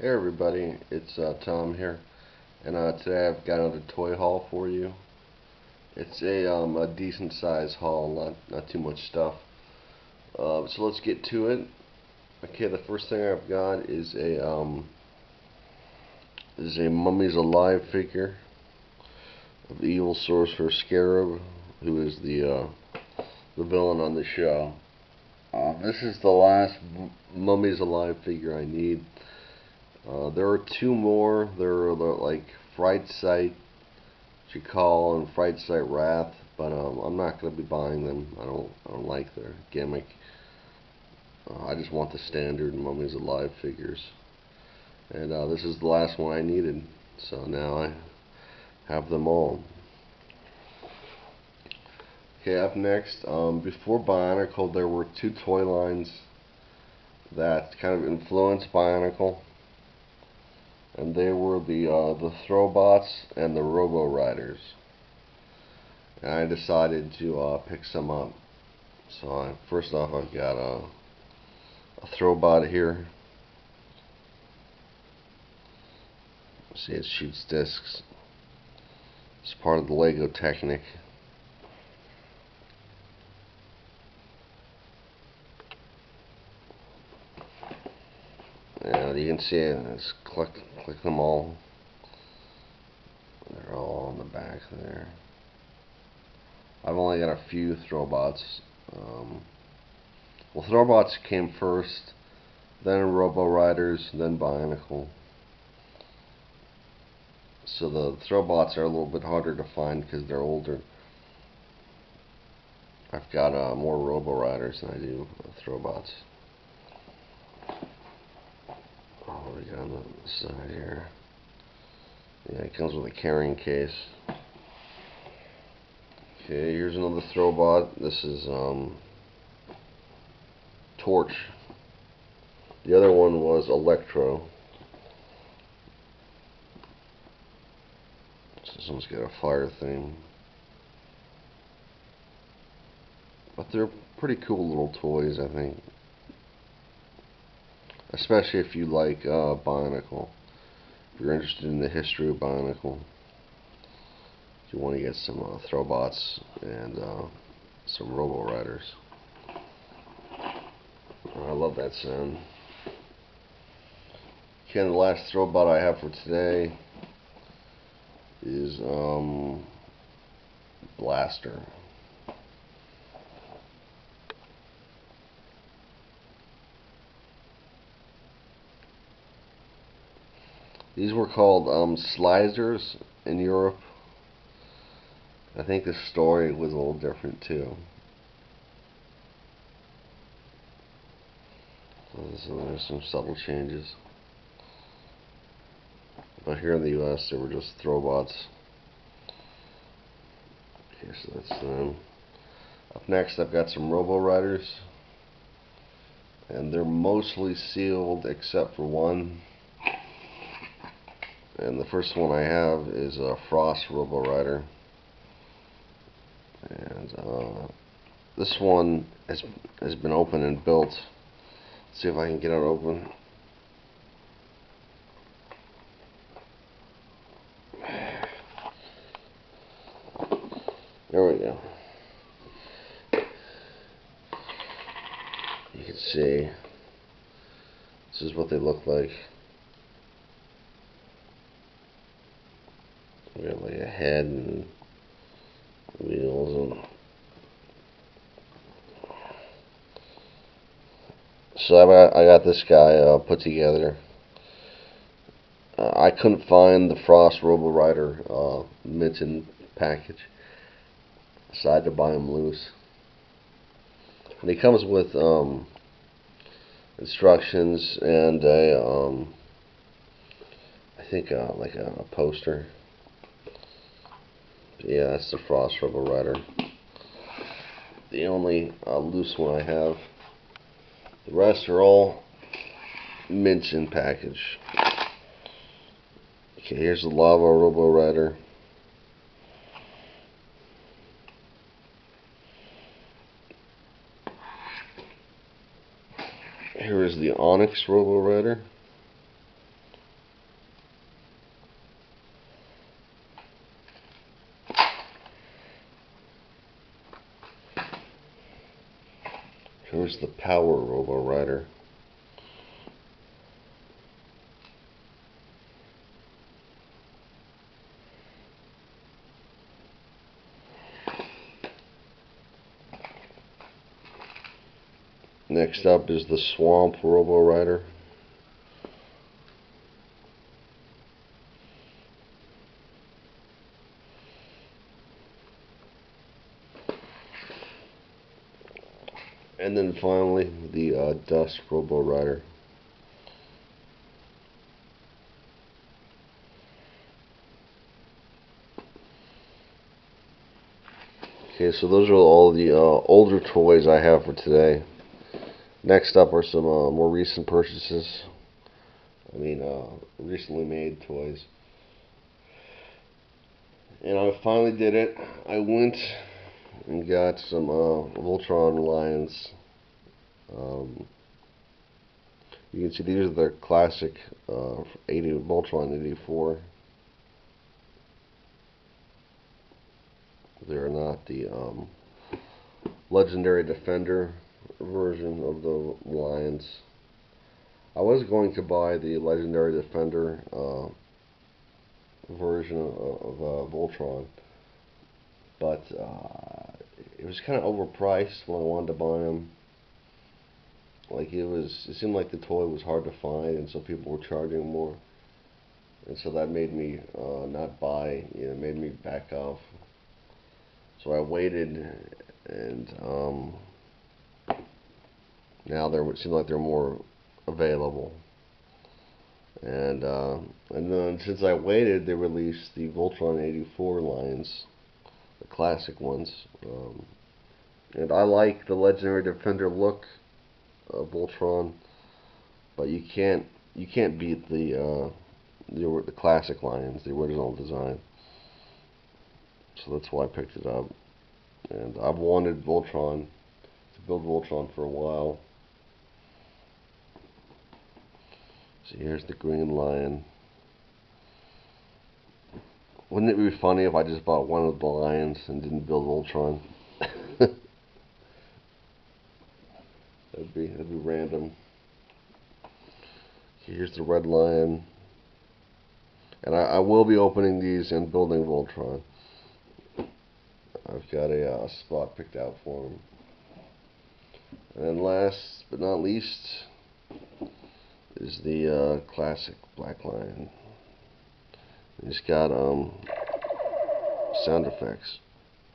Hey everybody, it's Tom here, and today I've got another toy haul for you. It's a decent size haul, not too much stuff. So let's get to it. Okay, the first thing I've got is a Mummies Alive figure of the evil sorcerer Scarab, who is the villain on the show. This is the last Mummies Alive figure I need. There are two more. There are like Fright Sight Chakal and Fright Sight Wrath, but I'm not gonna be buying them. I don't like their gimmick. I just want the standard Mummies Alive figures, and this is the last one I needed. So now I have them all. Okay, up next, before Bionicle, there were two toy lines that kind of influenced Bionicle, and they were the Throwbots and the Robo Riders. And I decided to pick some up. So first off, I've got a Throwbot here. See, it shoots discs. It's part of the Lego Technic. And you can see it. Just click them all. They're all on the back there. I've only got a few Throwbots. Well, Throwbots came first, then Robo Riders, then Bionicle. So the Throwbots are a little bit harder to find because they're older. I've got more Robo Riders than I do Throwbots. Oh, we got on the side here. Yeah, it comes with a carrying case. Okay, here's another Throwbot. This is Torch. The other one was Electro. So this one's got a fire theme. But they're pretty cool little toys, I think. Especially if you like Bionicle. If you're interested in the history of Bionicle. If you want to get some Throwbots and some Robo Riders. Oh, I love that sound. Okay, the last Throwbot I have for today is Blaster. These were called Slizers in Europe. I think the story was a little different too. So there's some subtle changes. But here in the US, they were just Throwbots. Okay, so that's them. Up next, I've got some Robo Riders. And they're mostly sealed except for one. And the first one I have is a Frost Robo Rider. And this one has been opened and built. Let's see if I can get it open. There we go. You can see this is what they look like. We have like a head and wheels, and so I got this guy put together. I couldn't find the Frost Robo Rider Minton package, so I had to buy him loose. And he comes with instructions and I think like a poster. Yeah, that's the Frost Robo Rider. The only loose one I have. The rest are all Minchin package. Okay, here's the Lava Robo Rider. Here is the Onyx Robo Rider. is the Power Robo Rider. Next up is the Swamp Robo Rider. And then finally, the Dusk Robo Rider. Okay, so those are all the older toys I have for today. Next up are some more recent purchases. Recently made toys. And I finally did it. I went and got some Voltron Lions. You can see these are the classic Voltron 84. They're not the Legendary Defender version of the Lions. I was going to buy the Legendary Defender version of Voltron, but it was kind of overpriced when I wanted to buy them. Like it seemed like the toy was hard to find, and so people were charging more, and so that made me not buy. Made me back off. So I waited, and now it seems like they're more available. And then since I waited, they released the Voltron 84 lines, the classic ones. And I like the Legendary Defender look of Voltron, but you can't beat the classic lines, the original design. So that's why I picked it up. And I've wanted Voltron to build Voltron for a while. So here's the Green Lion. Wouldn't it be funny if I just bought one of the lions and didn't build Voltron? that'd be random. Here's the Red Lion. And I will be opening these and building Voltron. I've got a spot picked out for him. And then last but not least is the classic Black Lion. It's got sound effects.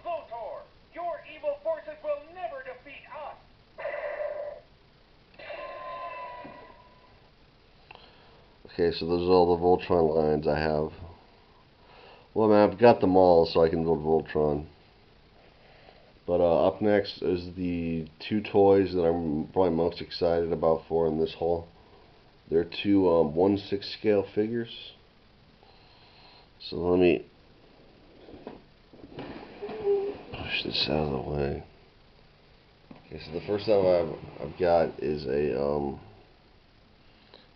Voltor, your evil forces will never defeat us. Okay, so those are all the Voltron lines I have. Well, man, I've got them all, so I can build Voltron. But up next is the two toys that I'm probably most excited about for in this haul. They're two 1/6 scale figures. So let me push this out of the way. Okay, so the first one I've got is a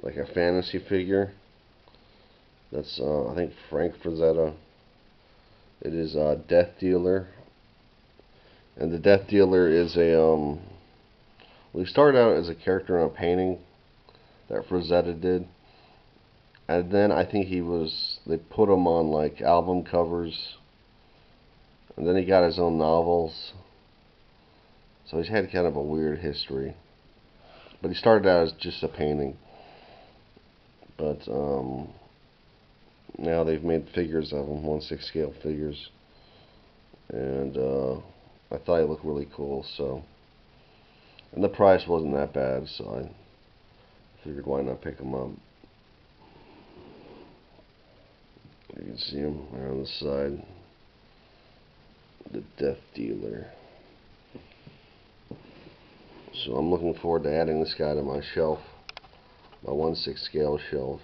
like a fantasy figure. That's I think Frank Frazetta. It is Death Dealer. And the Death Dealer is well, he started out as a character in a painting that Frazetta did, and then I think they put him on like album covers, and then he got his own novels, so he's had kind of a weird history, but he started out as just a painting, but now they've made figures of him, 1/6 scale figures, and I thought he looked really cool, so, and the price wasn't that bad, so I figured why not pick him up. You can see him right on the side. The Death Dealer. So I'm looking forward to adding this guy to my shelf, my 1/6 scale shelf.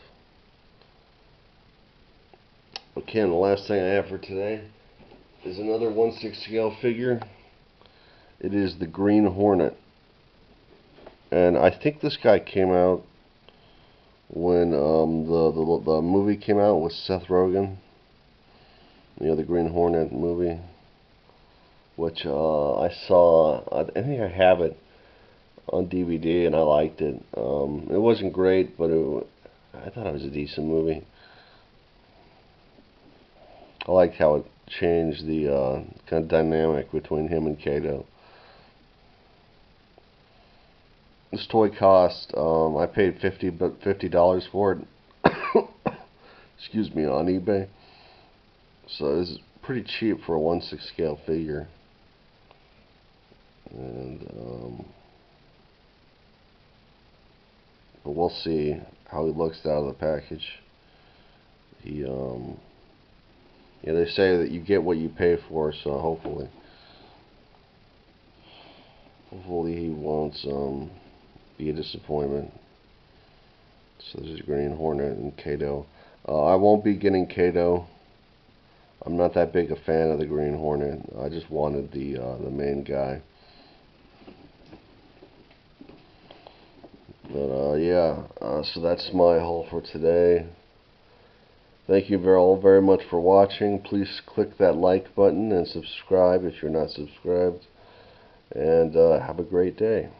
Okay, and the last thing I have for today is another 1/6 scale figure. It is the Green Hornet. And I think this guy came out when the movie came out with Seth Rogen. The Green Hornet movie, which I saw. I think I have it on DVD, and I liked it. It wasn't great, but I thought it was a decent movie. I liked how it changed the kind of dynamic between him and Kato. This toy cost, I paid $50 for it. Excuse me, on eBay. So it's pretty cheap for a 1/6 scale figure. And but we'll see how he looks out of the package. Yeah, they say that you get what you pay for, so hopefully he won't be a disappointment. So there's Green Hornet and Kato. I won't be getting Kato. I'm not that big a fan of the Green Hornet. I just wanted the main guy. But yeah, so that's my haul for today. Thank you all very much for watching. Please click that like button and subscribe if you're not subscribed. And have a great day.